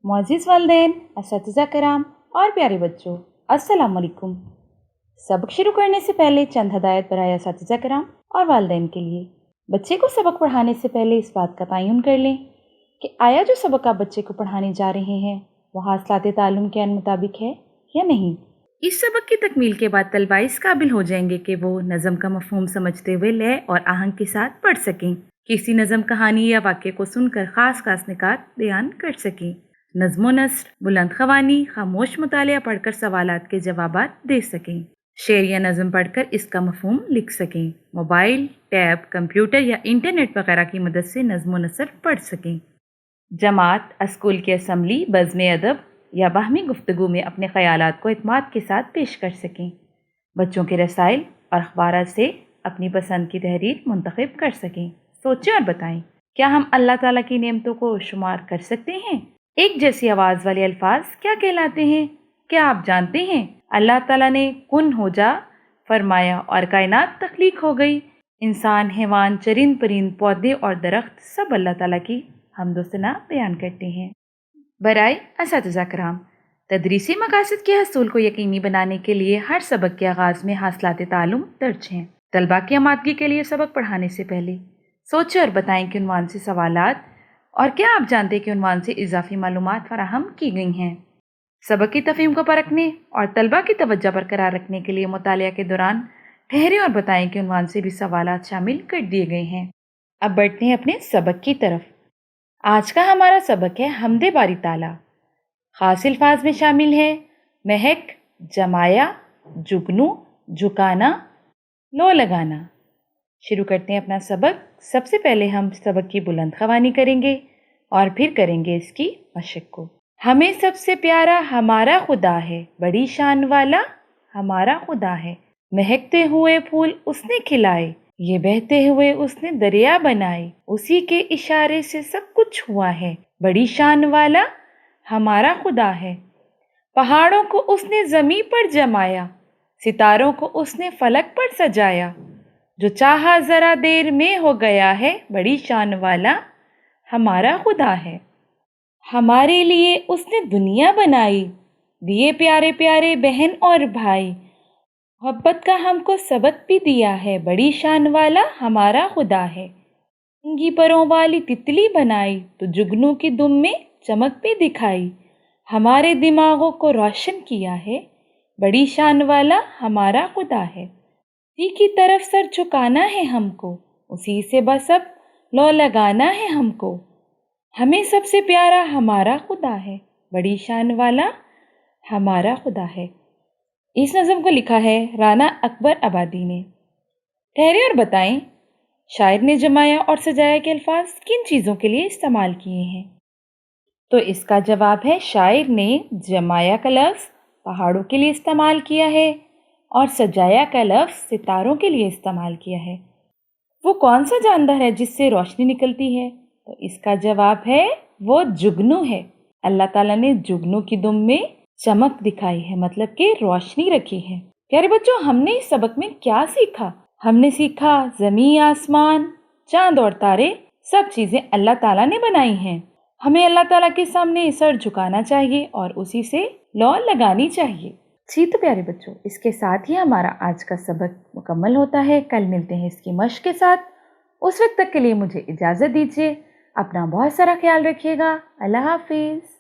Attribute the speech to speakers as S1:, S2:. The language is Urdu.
S1: معزز والدین، اساتذہ کرام اور پیارے بچوں، السلام علیکم۔ سبق شروع کرنے سے پہلے چند ہدایت برائے اساتذہ کرام اور والدین کے لیے۔ بچے کو سبق پڑھانے سے پہلے اس بات کا تعین کر لیں کہ آیا جو سبق آپ بچے کو پڑھانے جا رہے ہیں وہ حاصلات تعلم کے عین مطابق ہے یا نہیں۔ اس سبق کی تکمیل کے بعد طلبہ اس قابل ہو جائیں گے کہ وہ نظم کا مفہوم سمجھتے ہوئے لے اور آہنگ کے ساتھ پڑھ سکیں، کسی نظم کہانی یا واقعے کو سن کر خاص خاص نکات بیان کر سکیں، نظم و نثر، بلند خوانی، خاموش مطالعہ پڑھ کر سوالات کے جوابات دے سکیں، شعر یا نظم پڑھ کر اس کا مفہوم لکھ سکیں، موبائل، ٹیب، کمپیوٹر یا انٹرنیٹ وغیرہ کی مدد سے نظم و نثر پڑھ سکیں، جماعت، اسکول کی اسمبلی، بزم ادب یا باہمی گفتگو میں اپنے خیالات کو اعتماد کے ساتھ پیش کر سکیں، بچوں کے رسائل اور اخبارات سے اپنی پسند کی تحریر منتخب کر سکیں۔ سوچیں اور بتائیں، کیا ہم اللہ تعالیٰ کی نعمتوں کو شمار کر سکتے ہیں؟ ایک جیسی آواز والے الفاظ کیا کہلاتے ہیں؟ کیا آپ جانتے ہیں اللہ تعالیٰ نے کن ہو جا فرمایا اور کائنات تخلیق ہو گئی؟ انسان، حیوان، چرند پرند، پودے اور درخت سب اللہ تعالیٰ کی حمد و ثنا بیان کرتے ہیں۔ برائے اساتذہ کرام، تدریسی مقاصد کے حصول کو یقینی بنانے کے لیے ہر سبق کے آغاز میں حاصلات تعلم درج ہیں۔ طلباء کی آمادگی کے لیے سبق پڑھانے سے پہلے سوچیں اور بتائیں کہ عنوان سے سوالات اور کیا آپ جانتے کہ عنوان سے اضافی معلومات فراہم کی گئی ہیں؟ سبق کی تفہیم کو پرکھنے اور طلباء کی توجہ برقرار رکھنے کے لیے مطالعہ کے دوران ٹھہریں اور بتائیں کہ عنوان سے بھی سوالات شامل کر دیے گئے ہیں۔ اب بڑھتے ہیں اپنے سبق کی طرف۔ آج کا ہمارا سبق ہے حمد باری تعالیٰ۔ خاص الفاظ میں شامل ہے مہک، جمایا، جگنو، جھکانا، لو لگانا۔ شروع کرتے ہیں اپنا سبق۔ سب سے پہلے ہم سبق کی بلند خوانی کریں گے اور پھر کریں گے اس کی مشق کو۔ ہمیں سب سے پیارا ہمارا خدا ہے، بڑی شان والا ہمارا خدا ہے، مہکتے ہوئے پھول اس نے کھلائے، یہ بہتے ہوئے اس نے دریا بنائے، اسی کے اشارے سے سب کچھ ہوا ہے، بڑی شان والا ہمارا خدا ہے۔ پہاڑوں کو اس نے زمیں پر جمایا، ستاروں کو اس نے فلک پر سجایا، جو چاہا ذرا دیر میں ہو گیا ہے، بڑی شان والا ہمارا خدا ہے۔ ہمارے لیے اس نے دنیا بنائی، دیے پیارے پیارے بہن اور بھائی، محبت کا ہم کو سبق بھی دیا ہے، بڑی شان والا ہمارا خدا ہے۔ ننگی پروں والی تتلی بنائی تو جگنو کی دم میں چمک بھی دکھائی، ہمارے دماغوں کو روشن کیا ہے، بڑی شان والا ہمارا خدا ہے۔ اسی کی طرف سر جھکانا ہے ہم کو، اسی سے بس اب لو لگانا ہے ہم کو، ہمیں سب سے پیارا ہمارا خدا ہے، بڑی شان والا ہمارا خدا ہے۔ اس نظم کو لکھا ہے رانا اکبر آبادی نے۔ ٹھہرے اور بتائیں، شاعر نے جمایا اور سجایا کے الفاظ کن چیزوں کے لیے استعمال کیے ہیں؟ تو اس کا جواب ہے شاعر نے جمایا کا لفظ پہاڑوں کے لیے استعمال کیا ہے اور سجایا کا لفظ ستاروں کے لیے استعمال کیا ہے۔ وہ کون سا جاندار ہے جس سے روشنی نکلتی ہے؟ تو اس کا جواب ہے وہ جگنو ہے۔ اللہ تعالیٰ نے جگنو کی دم میں چمک دکھائی ہے، مطلب کہ روشنی رکھی ہے۔ پیارے بچوں، ہم نے اس سبق میں کیا سیکھا؟ ہم نے سیکھا زمین، آسمان، چاند اور تارے سب چیزیں اللہ تعالیٰ نے بنائی ہیں۔ ہمیں اللہ تعالیٰ کے سامنے سر جھکانا چاہیے اور اسی سے لو لگانی چاہیے۔ جی تو پیارے بچوں، اس کے ساتھ ہی ہمارا آج کا سبق مکمل ہوتا ہے۔ کل ملتے ہیں اس کی مشق کے ساتھ۔ اس وقت تک کے لیے مجھے اجازت دیجیے۔ اپنا بہت سارا خیال رکھیے گا۔ اللہ حافظ۔